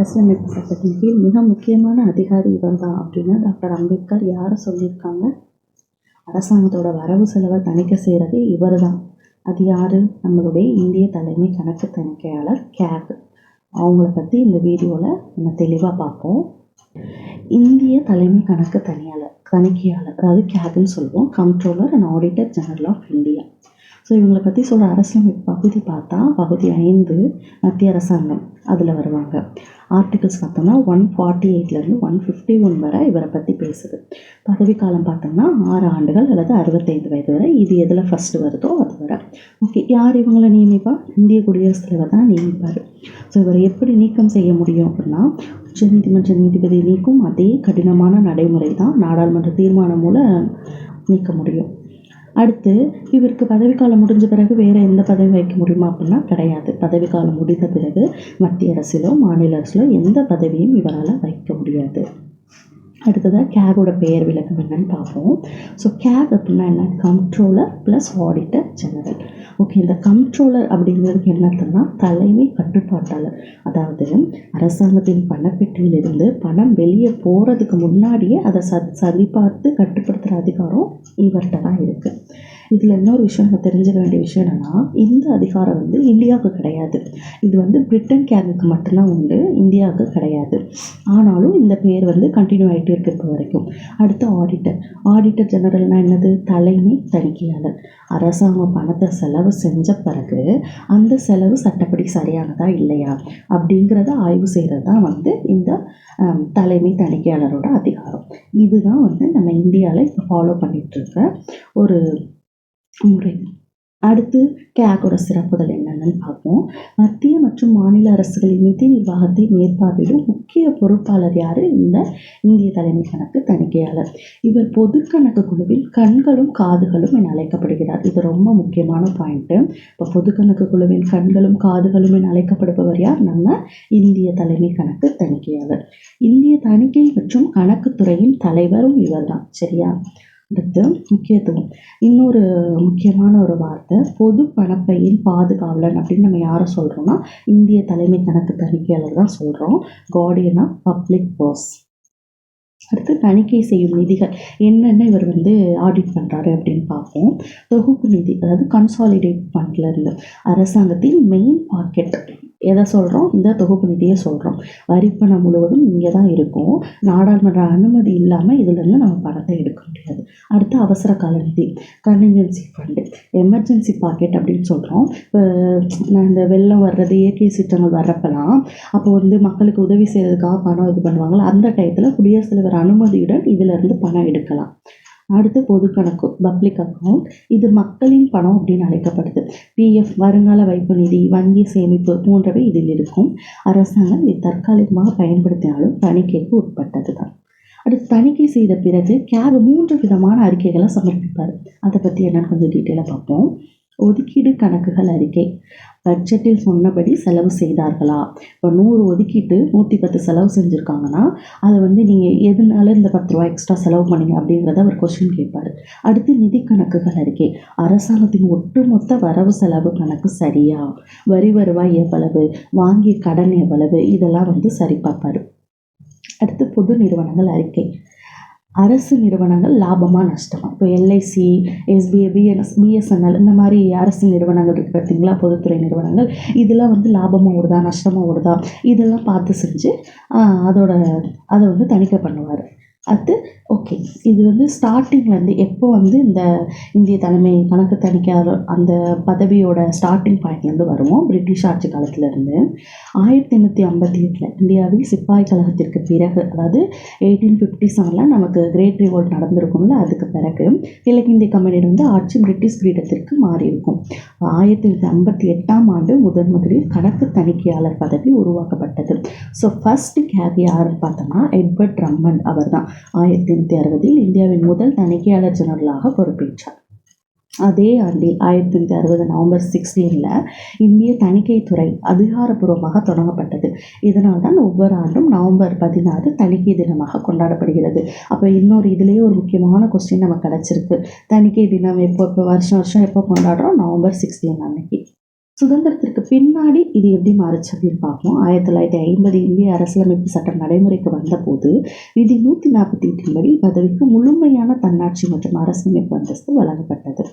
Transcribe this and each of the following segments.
அரசியலமைப்பு சட்டத்தின் கீழ் மிக முக்கியமான அதிகாரி இவர் தான் அப்படின்னு டாக்டர் அம்பேத்கர் யாரை சொல்லியிருக்காங்க? அரசாங்கத்தோட வரவு செலவை தணிக்கை செய்கிறது இவர் தான். அது யார்? நம்மளுடைய இந்திய தலைமை கணக்கு தணிக்கையாளர் கேக். அவங்கள பற்றி இந்த வீடியோவில் நம்ம தெளிவாக பார்ப்போம். இந்திய தலைமை கணக்கு தணிக்கையாளர் அதாவது கேக்னு சொல்லுவோம், comptroller and auditor general of India. So இவங்களை பற்றி சொல்கிற அரசியலமைப்பு பகுதி பார்த்தா பகுதி 5 மத்திய அரசாங்கம் அதில் வருவாங்க. ஆர்டிகல்ஸ் பார்த்தோம்னா 148லேருந்து 151 வரை இவரை பற்றி பேசுது. பதவிக்காலம் பார்த்தோம்னா 6 ஆண்டுகள் அல்லது 65 வயது வரை. இது எதில் ஃபஸ்ட்டு வருதோ அது வரை. ஓகே, யார் இவங்களை நியமிப்பா? இந்திய குடியரசுத் தலைவர் தான் நியமிப்பார். ஸோ இவரை எப்படி நீக்கம் செய்ய முடியும் அப்படின்னா, உச்சநீதிமன்ற நீதிபதி நீக்கும் அதே கடினமான நடைமுறை தான் நாடாளுமன்ற தீர்மானம் மூலம் நீக்க முடியும். அடுத்து, இவருக்கு பதவிக்காலம் முடிஞ்ச பிறகு வேறு எந்த பதவி வைக்க முடியுமா அப்படின்னா கிடையாது. பதவிக்காலம் முடிந்த பிறகு மத்திய அரசிலோ மாநில அரசிலோ எந்த பதவியும் இவரால் வைக்க முடியாது. அடுத்ததாக கேகோட பெயர் விளக்கம் என்னன்னு பார்ப்போம். ஸோ கேக் அப்படின்னா என்ன? Comptroller plus auditor general. Okay, இந்த கம்ப்ட்ரோலர் அப்படிங்கிறதுக்கு என்ன அர்த்தம்னா தலைமை கட்டுப்பாட்டாளர். அதாவது அரசாங்கத்தின் பணப்பெட்டியிலிருந்து பணம் வெளியே போகிறதுக்கு முன்னாடியே அதை சரிபார்த்து கட்டுப்படுத்துகிற அதிகாரம் இவர்கிட்ட தான் இருக்குது. இதில் இன்னொரு விஷயம் நம்ம தெரிஞ்சுக்க வேண்டிய விஷயம் என்னென்னா, இந்த அதிகாரம் இந்தியாவுக்கு கிடையாது. இது பிரிட்டன் கேகுக்கு மட்டும்தான் உண்டு, இந்தியாவுக்கு கிடையாது. ஆனாலும் இந்த பேர் கண்டினியூ ஆகிட்டே இருக்கு இப்போ வரைக்கும். அடுத்து ஆடிட்டர் ஜெனரல்னால் என்னது? தலைமை தணிக்கையாளர். அரசாங்கம் பணத்தை செலவு செஞ்ச பிறகு அந்த செலவு சட்டப்படி சரியானதா இல்லையா அப்படிங்கிறத ஆய்வு செய்கிறது தான் இந்த தலைமை தணிக்கையாளரோட அதிகாரம். இதுதான் நம்ம இந்தியாவில் இப்போ ஃபாலோ பண்ணிகிட்ருக்க ஒரு முறை. அடுத்து கேகோட சிறப்புகள் என்னென்னு பார்ப்போம். மத்திய மற்றும் மாநில அரசுகளின் நிதி நிர்வாகத்தை மேற்பார்வையிடும் முக்கிய பொறுப்பாளர் யார்? இந்த இந்திய தலைமை கணக்கு தணிக்கையாளர். இவர் பொது கணக்கு குழுவில் கண்களும் காதுகளும் என அழைக்கப்படுகிறார். இது ரொம்ப முக்கியமான பாயிண்ட்டு. இப்போ பொது கணக்கு குழுவின் கண்களும் காதுகளும் என அழைக்கப்படுபவர் யார்? நம்ம இந்திய தலைமை கணக்கு தணிக்கையாளர். இந்திய தணிக்கை மற்றும் கணக்குத்துறையின் தலைவரும் இவர் தான். சரியா? அடுத்து முக்கியத்துவம். இன்னொரு முக்கியமான ஒரு வார்த்தை, பொது பணப்பையின் பாதுகாவலன் அப்படின்னு நம்ம யாரை சொல்கிறோம்னா இந்திய தலைமை கணக்கு தணிக்கையாளர் தான் சொல்கிறோம். Guardian of public purse. அடுத்து தணிக்கை செய்யும் நிதிகள் என்னென்ன இவர் ஆடிட் பண்ணுறாரு அப்படின்னு பார்ப்போம். தொகுப்பு நிதி, அதாவது கன்சாலிடேட் ஃபண்ட்ல இருந்து அரசாங்கத்தின் மெயின் பாக்கெட் எதை சொல்கிறோம்? இந்த தொகுப்பு நிதியை சொல்கிறோம். வரிப்பணம் முழுவதும் இங்கே தான் இருக்கும். நாடாளுமன்ற அனுமதி இல்லாமல் இதிலேருந்து நம்ம பணத்தை எடுக்க முடியாது. அடுத்து அவசர கால நிதி, கண்டின்ஜென்சி ஃபண்டு, எமர்ஜென்சி பாக்கெட் அப்படின்னு சொல்கிறோம். இப்போ இந்த வெள்ளம் வர்றது, இயற்கை சீற்றங்கள் வர்றப்பெல்லாம் அப்போ மக்களுக்கு உதவி செய்கிறதுக்காக பணம் இது பண்ணுவாங்களா, அந்த டயத்தில் குடியரசுத் தலைவர் அனுமதியுடன் இதிலிருந்து பணம் எடுக்கலாம். அடுத்து பொது கணக்கு, பப்ளிக் அக்கௌண்ட், இது மக்களின் பணம் அப்படின்னு அழைக்கப்படுது. பிஎஃப், வருங்கால வைப்பு நிதி, வங்கி சேமிப்பு போன்றவை இதில் இருக்கும். அரசாங்கம் இதை தற்காலிகமாக பயன்படுத்தினாலும் தணிக்கைக்கு உட்பட்டது தான். அடுத்து தணிக்கை செய்த பிறகு கேக் 3 விதமான அறிக்கைகளை சமர்ப்பிப்பார். அதை பற்றி என்னன்னு கொஞ்சம் டீட்டெயிலாக பார்ப்போம். ஒதுக்கீடு கணக்குகள் அறிக்கை, பட்ஜெட்டில் சொன்னபடி செலவு செய்தார்களா? இப்போ 100 ஒதுக்கிட்டு 110 செலவு செஞ்சுருக்காங்கன்னா அதை நீங்கள் எதனால இந்த 10 ரூபா எக்ஸ்ட்ரா செலவு பண்ணீங்க அப்படிங்கிறத ஒரு கொஸ்டின் கேட்பார். அடுத்து நிதி கணக்குகள் அறிக்கை, அரசாங்கத்தின் ஒட்டுமொத்த வரவு செலவு கணக்கு சரியா? வரி வருவாய் எவ்வளவு? வாங்கிய கடன் எவ்வளவு? இதெல்லாம் சரி பார்ப்பார். அடுத்து பொது நிறுவனங்கள் அறிக்கை, அரசு நிறுவனங்கள் லாபமாக நஷ்டமா? இப்போ எல்ஐசி, எஸ்பிஐ, பிஎஸ்என்எல் இந்த மாதிரி அரசு நிறுவனங்கள் இருக்குது பார்த்தீங்களா, பொதுத்துறை நிறுவனங்கள், இதெல்லாம் லாபமாக ஓடுதா நஷ்டமாக ஓடுதா இதெல்லாம் பார்த்து செஞ்சு அதை தணிக்கை பண்ணுவார். அடுத்து ஓகே, இது ஸ்டார்டிங்லேருந்து எப்போ இந்த இந்திய தலைமை கணக்கு தணிக்கையாளர் அந்த பதவியோட ஸ்டார்டிங் பாயிண்ட்லேருந்து வருவோம். பிரிட்டிஷ் ஆட்சி காலத்திலேருந்து 1858 இந்தியாவில் சிப்பாய் கழகத்திற்கு பிறகு, அதாவது 1857 நமக்கு கிரேட் ரிவோல்ட் நடந்திருக்கும்ல, அதுக்கு பிறகு கிழக்கிந்திய கம்பெனியிலிருந்து ஆட்சி பிரிட்டிஷ் கிரீடத்திற்கு மாறி இருக்கும். 1858 முதலில் கணக்கு தணிக்கையாளர் பதவி உருவாக்கப்பட்டது. ஸோ ஃபர்ஸ்ட் கேக் யாருன்னு பார்த்தோம்னா எட்வர்ட் ட்ரம்மண்ட். அவர் தான் 1860 இந்தியாவின் முதல் தணிக்கையாளர் ஜெனரலாக பொறுப்பேற்றார். அதே ஆண்டில் 1860 நவம்பர் 16 இந்திய தணிக்கைத்துறை அதிகாரப்பூர்வமாக தொடங்கப்பட்டது. இதனால் தான் ஒவ்வொரு ஆண்டும் நவம்பர் 16 தணிக்கை தினமாக கொண்டாடப்படுகிறது. அப்போ இன்னொரு இதுலேயே ஒரு முக்கியமான கொஸ்டின் நமக்கு கிடச்சிருக்கு. தணிக்கை தினம் எப்போ வருஷம் எப்போ கொண்டாடுறோம்? நவம்பர் 16 அன்னைக்கு. சுதந்திரத்திற்கு பின்னாடி இது எப்படி மாறுச்சு அப்படின்னு பார்ப்போம். 1950 இந்திய அரசியலமைப்பு சட்டம் நடைமுறைக்கு வந்தபோது விதி 148 படி பதவிக்கு முழுமையான தன்னாட்சி மற்றும் அரசியலமைப்பு அந்தஸ்து வழங்கப்பட்டது.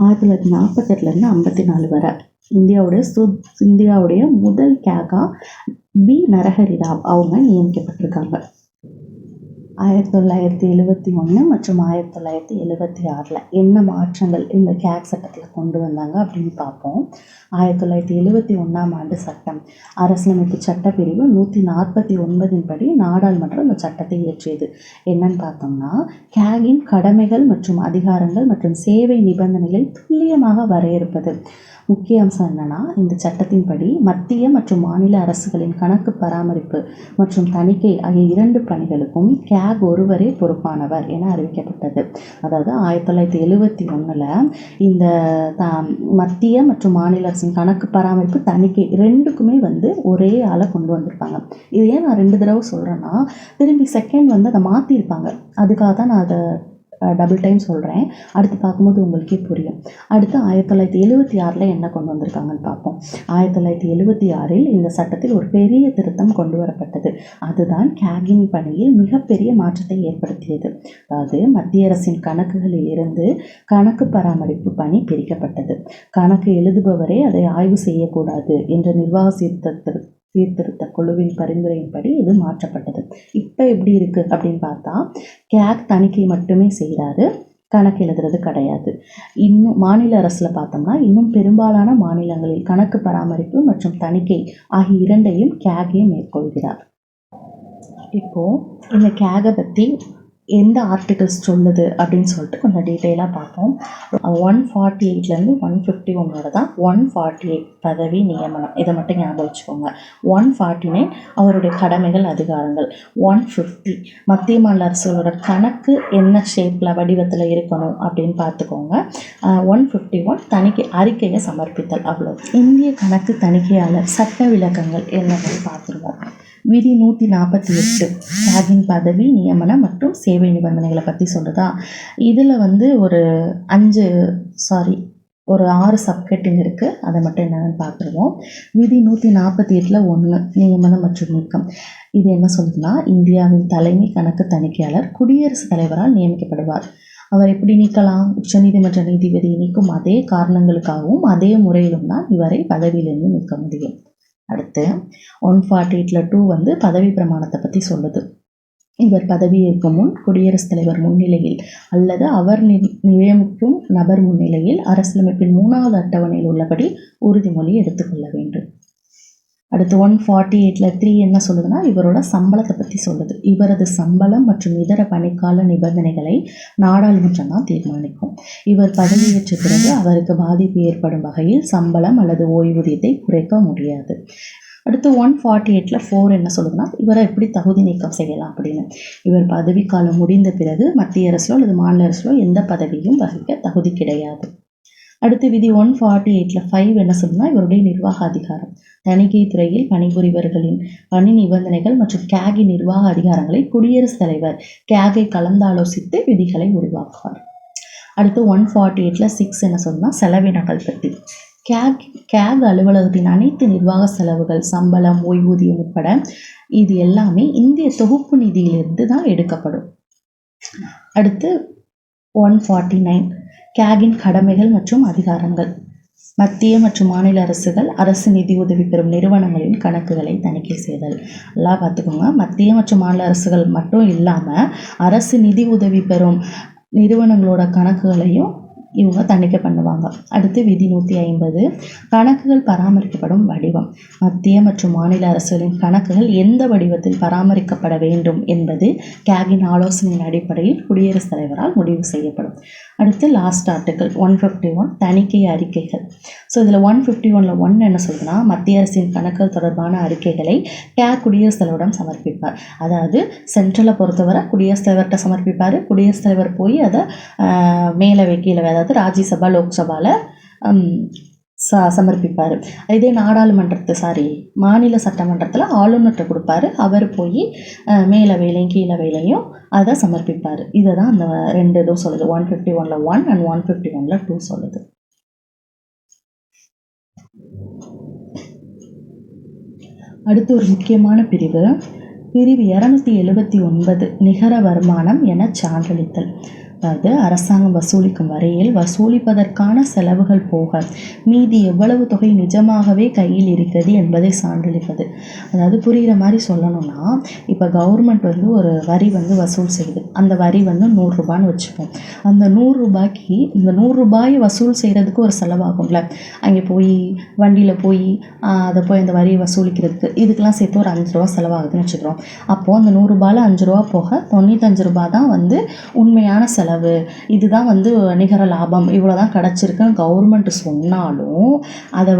1948லேருந்து 54 வரை இந்தியாவுடைய முதல் கேகா பி நரஹரி ராவ் அவங்க நியமிக்கப்பட்டிருக்காங்க. 1971 மற்றும் 1976 என்ன மாற்றங்கள் இந்த கேக் சட்டத்தில் கொண்டு வந்தாங்க அப்படின்னு பார்ப்போம். 1971ஆம் ஆண்டு சட்டம் அரசியலமைப்பு சட்டப்பிரிவு 149 படி நாடாளுமன்றம் இந்த சட்டத்தை இயற்றியது. என்னன்னு பார்த்தோம்னா, கேகின் கடமைகள் மற்றும் அதிகாரங்கள் மற்றும் சேவை நிபந்தனைகளை துல்லியமாக வரையறுப்பது. முக்கிய அம்சம் என்னன்னா, இந்த சட்டத்தின்படி மத்திய மற்றும் மாநில அரசுகளின் கணக்கு பராமரிப்பு மற்றும் தணிக்கை ஆகிய 2 பணிகளுக்கும் கேக் ஒருவரே பொறுப்பானவர் என அறிவிக்கப்பட்டது. அதாவது 1971 இந்த மத்திய மற்றும் மாநில அரசின் கணக்கு பராமரிப்பு தணிக்கை 2க்குமே ஒரே ஆளை கொண்டு வந்திருப்பாங்க. இது ஏன் நான் 2 தடவை சொல்கிறேன்னா, திரும்பி செகண்ட் அதை மாற்றிருப்பாங்க. அதுக்காக தான் நான் அதை டபுள் டைம் சொல்கிறேன். அடுத்து பார்க்கும்போது உங்களுக்கே புரியும். அடுத்து 1976 என்ன கொண்டு வந்திருக்காங்கன்னு பார்ப்போம். 1976 இந்த சட்டத்தில் ஒரு பெரிய திருத்தம் கொண்டு வரப்பட்டது. அதுதான் கேகின் பணியில் மிகப்பெரிய மாற்றத்தை ஏற்படுத்தியது. அதாவது மத்திய அரசின் கணக்குகளில் இருந்து கணக்கு பராமரிப்பு பணி பிரிக்கப்பட்டது. கணக்கு எழுதுபவரே அதை ஆய்வு செய்யக்கூடாது என்ற நிர்வாக சீர்திருத்த குழுவின் பரிந்துரையின்படி இது மாற்றப்பட்டது. இப்போ எப்படி இருக்கு அப்படின்னு பார்த்தா, கேக் தணிக்கை மட்டுமே செய்கிறாரு, கணக்கு எழுதுறது கிடையாது. இன்னும் மாநில அரசில் பார்த்தோம்னா, இன்னும் பெரும்பாலான மாநிலங்களில் கணக்கு பராமரிப்பு மற்றும் தணிக்கை ஆகிய 2ஐயும் கேகே மேற்கொள்கிறார். இப்போ இந்த கேகை பற்றி எந்த ஆர்டிகல்ஸ் சொல்லுது அப்படின்னு சொல்லிட்டு கொஞ்சம் டீட்டெயிலாக பார்ப்போம். 148லேருந்து 151 தான் 148 பதவி நியமனம். இதை மட்டும் ஞாபகம் வச்சுக்கோங்க. 149 அவருடைய கடமைகள் அதிகாரங்கள். 150 மத்திய மாநில அரசுகளோட கணக்கு என்ன ஷேப்பில் வடிவத்தில் இருக்கணும் அப்படின்னு பார்த்துக்கோங்க. 151 தணிக்கை அறிக்கையை சமர்ப்பித்தல். அவ்வளோ. இந்திய கணக்கு தணிக்கையாளர் சட்ட விளக்கங்கள் என்னன்னு பார்த்துருவோம். விதி 148 கேகின் பதவி நியமனம் மற்றும் சேவை நிபந்தனைகளை பற்றி சொல்லுதா. இதில் ஒரு 6 சப்கெட்டிங் இருக்குது. அதை மட்டும் என்னென்னு பார்த்துருவோம். விதி 148 1 நியமனம் மற்றும் நீக்கம். இது என்ன சொல்லுதுன்னா, இந்தியாவின் தலைமை கணக்கு தணிக்கையாளர் குடியரசுத் தலைவரால் நியமிக்கப்படுவார். அவர் எப்படி நீக்கலாம்? உச்சநீதிமன்ற நீதிபதி நீக்கும் அதே காரணங்களுக்காகவும் அதே முறையிலும் தான் இவரை பதவியிலிருந்து நீக்க முடியும். அடுத்து 148 2 பதவி பிரமாணத்தை பற்றி சொல்லுது. இவர் பதவியேற்கும் முன் குடியரசுத் தலைவர் முன்னிலையில் அல்லது அவர் நியமிக்கும் நபர் முன்னிலையில் அரசியலமைப்பின் 3வது அட்டவணையில் உள்ளபடி உறுதிமொழி எடுத்துக்கொள்ள வேண்டும். அடுத்து 148 3 என்ன சொல்லுதுன்னா, இவரோட சம்பளத்தை பற்றி சொல்லுது. இவரது சம்பளம் மற்றும் இதர பணிக்கால நிபந்தனைகளை நாடாளுமன்றம் தான் தீர்மானிக்கும். இவர் பதவியேற்ற பிறகு அவருக்கு பாதிப்பு ஏற்படும் வகையில் சம்பளம் அல்லது ஓய்வூதியத்தை குறைக்க முடியாது. அடுத்து 148 4 என்ன சொல்லுதுன்னா, இவரை எப்படி தகுதி நீக்கம் செய்யலாம் அப்படின்னு. இவர் பதவிக்காலம் முடிந்த பிறகு மத்திய அரசிலோ அல்லது மாநில அரசிலோ எந்த பதவியும் வகிக்க தகுதி கிடையாது. அடுத்து விதி 148 5 என்ன சொல்லுன்னா, இவருடைய நிர்வாக அதிகாரம். தணிக்கை துறையில் பணிபுரிவர்களின் பணி நிபந்தனைகள் மற்றும் கேகி நிர்வாக அதிகாரங்களை குடியரசுத் தலைவர் கேகை கலந்தாலோசித்து விதிகளை உருவாக்குவார். அடுத்து 148 6 என்ன சொல்லுன்னா, செலவினங்கள் பற்றி. கேக் அலுவலகத்தின் அனைத்து நிர்வாக செலவுகள், சம்பளம், ஓய்வூதியம் உட்பட இது எல்லாமே இந்திய தொகுப்பு நிதியிலிருந்து தான் எடுக்கப்படும். அடுத்து 149 கேகின் கடமைகள் மற்றும் அதிகாரங்கள். மத்திய மற்றும் மாநில அரசுகள் அரசு நிதி உதவி பெறும் நிறுவனங்களின் கணக்குகளை தணிக்கை செய்தல். எல்லாம் பார்த்துக்கோங்க. மத்திய மற்றும் மாநில அரசுகள் மட்டும் இல்லாமல் அரசு நிதி உதவி பெறும் நிறுவனங்களோட கணக்குகளையும் இவங்க தணிக்கை பண்ணுவாங்க. அடுத்து விதி 150 கணக்குகள் பராமரிக்கப்படும் வடிவம். மத்திய மற்றும் மாநில அரசுகளின் கணக்குகள் எந்த வடிவத்தில் பராமரிக்கப்பட வேண்டும் என்பது கேகின் ஆலோசனையின் அடிப்படையில் குடியரசுத் தலைவரால் முடிவு செய்யப்படும். அடுத்து லாஸ்ட் ஆர்டிக்கல் 151 தணிக்கை அறிக்கைகள். ஸோ இதில் 151 1 என்ன சொல்லுதுன்னா, மத்திய அரசின் கணக்குகள் தொடர்பான அறிக்கைகளை கேக் குடியரசுத் தலைவரிடம் சமர்ப்பிப்பார். அதாவது சென்ட்ரலை பொறுத்தவரை குடியரசுத் தலைவர்கிட்ட சமர்ப்பிப்பார். குடியரசுத் தலைவர் போய் அதை மேலவை கீழவை, அதாவது ராஜ்யசபா லோக்சபாவில் சமர்ப்பிப்பார். இதே மாநில சட்டமன்றத்தில் ஆளுநர்கிட்ட கொடுப்பாரு. அவர் போய் மேலவையிலையும் கீழவையிலையும் அதை சமர்ப்பிப்பார். இதை தான் அந்த 2 இதுவும் சொல்லுது. 151 1 and 151 2 சொல்லுது. அடுத்து ஒரு முக்கியமான பிரிவு 279 நிகர வருமானம் என சான்றளித்தல். அதாவது அரசாங்கம் வசூலிக்கும் வரையில் வசூலிப்பதற்கான செலவுகள் போக மீதி எவ்வளவு தொகை நிஜமாகவே கையில் இருக்கிறது என்பதை சான்றளிப்பது. அதாவது புரிகிற மாதிரி சொல்லணும்னா, இப்போ கவர்மெண்ட் ஒரு வரி வசூல் செய்யுது. அந்த வரி 100 ரூபான்னு வச்சுப்போம். அந்த 100 ரூபாய்க்கு இந்த 100 ரூபாயை வசூல் செய்கிறதுக்கு ஒரு செலவாகும்ல. அங்கே போய் வண்டியில் போய் அதை போய் அந்த வரியை வசூலிக்கிறதுக்கு இதுக்கெல்லாம் சேர்த்து ஒரு 5 ரூபா செலவாகுதுன்னு வச்சுக்கிறோம். அப்போது அந்த 100 ரூபாயில் 5 ரூபா போக 95 ரூபா தான் உண்மையான செலவு. இதுதான் நிகர லாபம், இவ்வளோதான் கிடச்சிருக்குன்னு கவர்மெண்ட் சொன்னாலும் அதை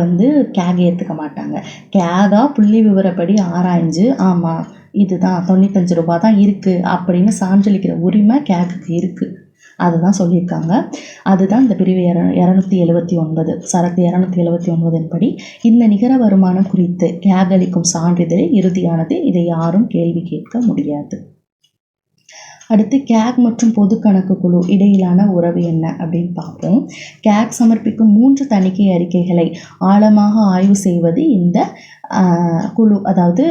கேக் ஏற்றுக்க மாட்டாங்க. கேகா புள்ளி விவரப்படி ஆராய்ஞ்சு ஆமாம் இதுதான் 95 ரூபா தான் இருக்குது அப்படின்னு சான்றளிக்கிற உரிமை கேக்குக்கு இருக்குது. அதுதான் சொல்லியிருக்காங்க. அதுதான் இந்த பிரிவு 279 சரத்து 279 படி இந்த நிகர வருமானம் குறித்து கேக் அளிக்கும் சான்றிதழ் இறுதியானது. இதை யாரும் கேள்வி கேட்க முடியாது. அடுத்து கேக் மற்றும் பொது கணக்கு குழு இடையிலான உறவு என்ன அப்படின்னு பார்ப்போம். கேக் சமர்ப்பிக்கும் 3 தணிக்கை அறிக்கைகளை ஆழமாக ஆய்வு செய்வது இந்த குழு, அதாவது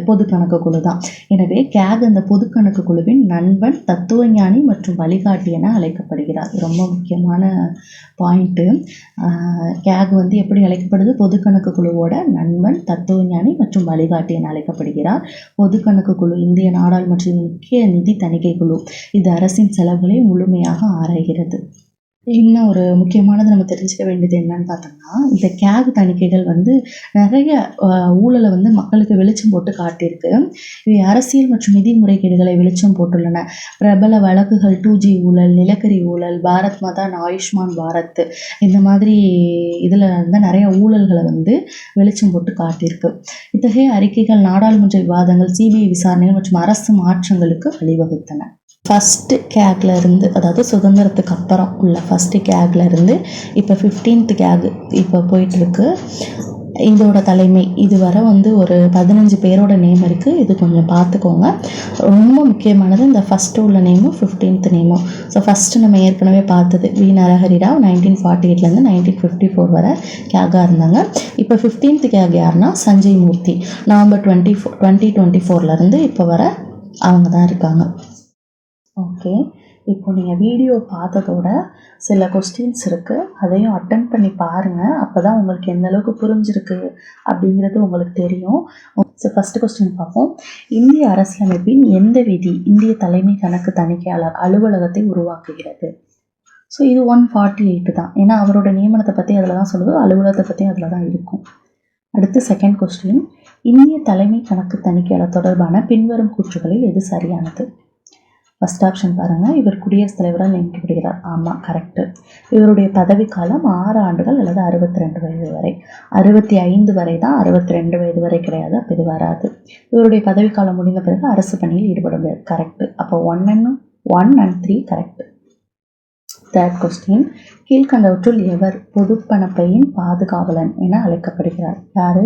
பொது கணக்கு குழு தான். எனவே கேக் அந்த பொது கணக்கு குழுவின் நண்பன், தத்துவஞானி மற்றும் வழிகாட்டி என அழைக்கப்படுகிறார். ரொம்ப முக்கியமான பாயிண்ட்டு. கேக் எப்படி அழைக்கப்படுது? பொது கணக்கு குழுவோட நண்பன், தத்துவஞானி மற்றும் வழிகாட்டி என அழைக்கப்படுகிறார். பொது கணக்கு குழு இந்திய நாடாளுமன்றத்தின் முக்கிய நிதி தணிக்கை குழு. இது அரசின் செலவுகளை முழுமையாக ஆராய்கிறது. இன்னும் ஒரு முக்கியமானது நம்ம தெரிஞ்சுக்க வேண்டியது என்னன்னு பார்த்தோம்னா, இந்த கேக் தணிக்கைகள் நிறைய ஊழலை மக்களுக்கு வெளிச்சம் போட்டு காட்டியிருக்கு. இவை அரசியல் மற்றும் நிதி முறைகேடுகளை வெளிச்சம் போட்டுள்ளன. பிரபல வழக்குகள் 2G ஊழல், நிலக்கரி ஊழல், பாரத் மதான், ஆயுஷ்மான் பாரத், இந்த மாதிரி இதில் நிறைய ஊழல்களை வெளிச்சம் போட்டு காட்டியிருக்கு. இத்தகைய அறிக்கைகள் நாடாளுமன்ற விவாதங்கள், CBI விசாரணைகள் மற்றும் அரசு மாற்றங்களுக்கு வழிவகுத்தன. ஃபஸ்ட்டு கேக்ல இருந்து, அதாவது சுதந்திரத்துக்கு அப்புறம் உள்ள ஃபஸ்ட்டு கேக்ல இருந்து இப்போ 15th கேக் இப்போ போயிட்டுருக்கு. இதோட தலைமை இதுவரை ஒரு 15 பேரோட நேம் இருக்குது. இது கொஞ்சம் பார்த்துக்கோங்க. ரொம்ப முக்கியமானது இந்த ஃபஸ்ட்டு உள்ள நேமும் 15th நேமும். ஸோ ஃபஸ்ட்டு நம்ம ஏற்கனவே பார்த்தது வி நரஹரி ராவ் 1948 1954 வரை கேகாக இருந்தாங்க. இப்போ 15th கேக் யாருன்னா சஞ்சய் மூர்த்தி. நவம்பர் 2024 இப்போ வர அவங்க தான் இருக்காங்க. ஓகே, இப்போ நீங்கள் வீடியோ பார்த்ததோட சில கொஸ்டின்ஸ் இருக்குது, அதையும் அட்டன் பண்ணி பாருங்கள். அப்போ தான் உங்களுக்கு எந்தளவுக்கு புரிஞ்சிருக்கு அப்படிங்கிறது உங்களுக்கு தெரியும். ஸோ ஃபஸ்ட்டு கொஸ்டின் பார்ப்போம். இந்திய அரசியலமைப்பின் எந்த விதி இந்திய தலைமை கணக்கு தணிக்கையாளர் அலுவலகத்தை உருவாக்குகிறது? ஸோ இது 148 தான். ஏன்னா அவரோட நியமனத்தை பற்றி அதில் தான் சொல்லுது, அலுவலகத்தை பற்றி அதில் தான் இருக்கும். அடுத்து செகண்ட் கொஸ்டின். இந்திய தலைமை கணக்கு தணிக்கையாளர் தொடர்பான பின்வரும் கூற்றுகளில் எது சரியானது? ஃபஸ்ட் ஆப்ஷன் பாருங்கள். இவர் குடியரசுத் தலைவரால் நியமிக்கப்படுகிறார். ஆமாம், கரெக்டு. இவருடைய பதவி காலம் 6 ஆண்டுகள் அல்லது 62 வயது வரை. 65 வரை தான், 62 வயது வரை கிடையாது. அப்போ இது வராது. இவருடைய பதவி காலம் முடிந்த பிறகு அரசு பணியில் ஈடுபட முடியாது. கரெக்டு. அப்போ 1 and 3 கரெக்டு. Third question. கீழ்கண்டவற்றுள் எவர் பொதுப்பணப்பையின் பாதுகாவலன் என அழைக்கப்படுகிறார்? யார்?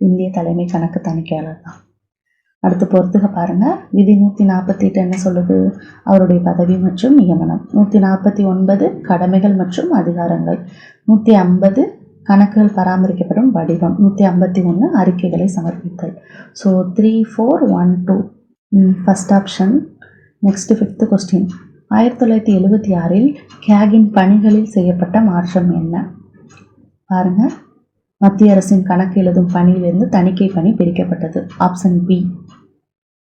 இந்திய தலைமை கணக்கு தணிக்கையாளர் தான். அடுத்து பொறுத்துக பாருங்க. விதி 148 என்ன சொல்லுது? அவருடைய பதவி மற்றும் நியமனம். 149 கடமைகள் மற்றும் அதிகாரங்கள். 150 கணக்குகள் பராமரிக்கப்படும் வடிவம். 151 அறிக்கைகளை சமர்ப்பித்தல். So 3, 4, 1, 2 first option. Next 5th question. 1976 கேகின் பணிகளில் செய்யப்பட்ட மாற்றம் என்ன? பாருங்க. மத்திய அரசின் கணக்கு எழுதும் பணியிலிருந்து தணிக்கை பணி பிரிக்கப்பட்டது. Option B.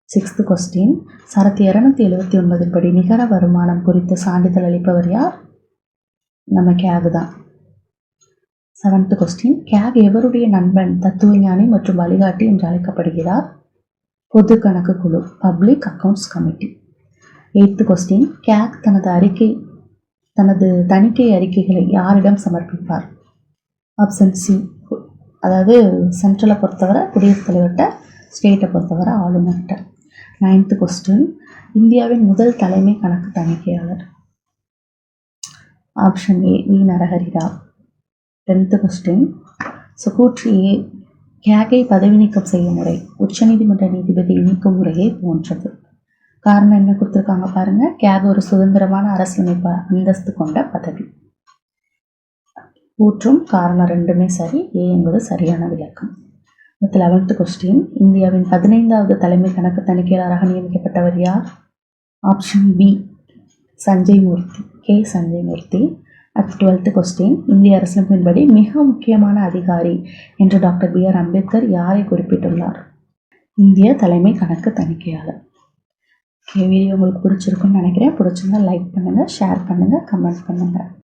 6th question. சரத்து 279 படி நிகர வருமானம் குறித்த சான்றிதழ் அளிப்பவர் யார்? நம்ம கேக் தான். 7th question. கேக் எவருடைய நண்பன், தத்துவஞானி மற்றும் வழிகாட்டி என்று அழைக்கப்படுகிறார்? பொது கணக்கு குழு, public accounts committee. 8th question. Cake தனது தணிக்கை அறிக்கைகளை யாரிடம் சமர்ப்பிப்பார்? Option C. அதாவது சென்ட்ரலை பொறுத்தவரை குடியரசுத் தலைவர்கிட்ட, ஸ்டேட்டை பொறுத்தவரை ஆளுநர்கிட்ட. 9th question. இந்தியாவின் முதல் தலைமை கணக்கு தணிக்கையாளர்? Option A, V Narahari Rao. 10th question. So கூற்று ஏ, கேகை பதவி நீக்கம் செய்யும் முறை உச்சநீதிமன்ற நீதிபதி நீக்கும் முறையை போன்றது. காரணம் என்ன கொடுத்துருக்காங்க பாருங்க. கேக் ஒரு சுதந்திரமான அரசியலமைப்பு அந்தஸ்து கொண்ட பதவி. ஊற்றும் காரணம் ரெண்டுமே சரி. ஏ என்பது சரியான விளக்கம். 11th question. இந்தியாவின் 15வது தலைமை கணக்கு தணிக்கையாளராக நியமிக்கப்பட்டவர் யார்? ஆப்ஷன் பி சஞ்சய் மூர்த்தி, கே சஞ்சய் மூர்த்தி. அடுத்து 12th கொஸ்டின். இந்திய அரசியலமைப்பின்படி மிக முக்கியமான அதிகாரி என்று டாக்டர் பி.ஆர். அம்பேத்கர் யாரை குறிப்பிட்டுள்ளார்? இந்திய தலைமை கணக்கு தணிக்கையாளர். வீடியோ உங்களுக்கு பிடிச்சிருக்குன்னு நினைக்கிறேன். பிடிச்சிருந்தா லைக் பண்ணுங்கள், ஷேர் பண்ணுங்கள், கமெண்ட் பண்ணுங்கள்.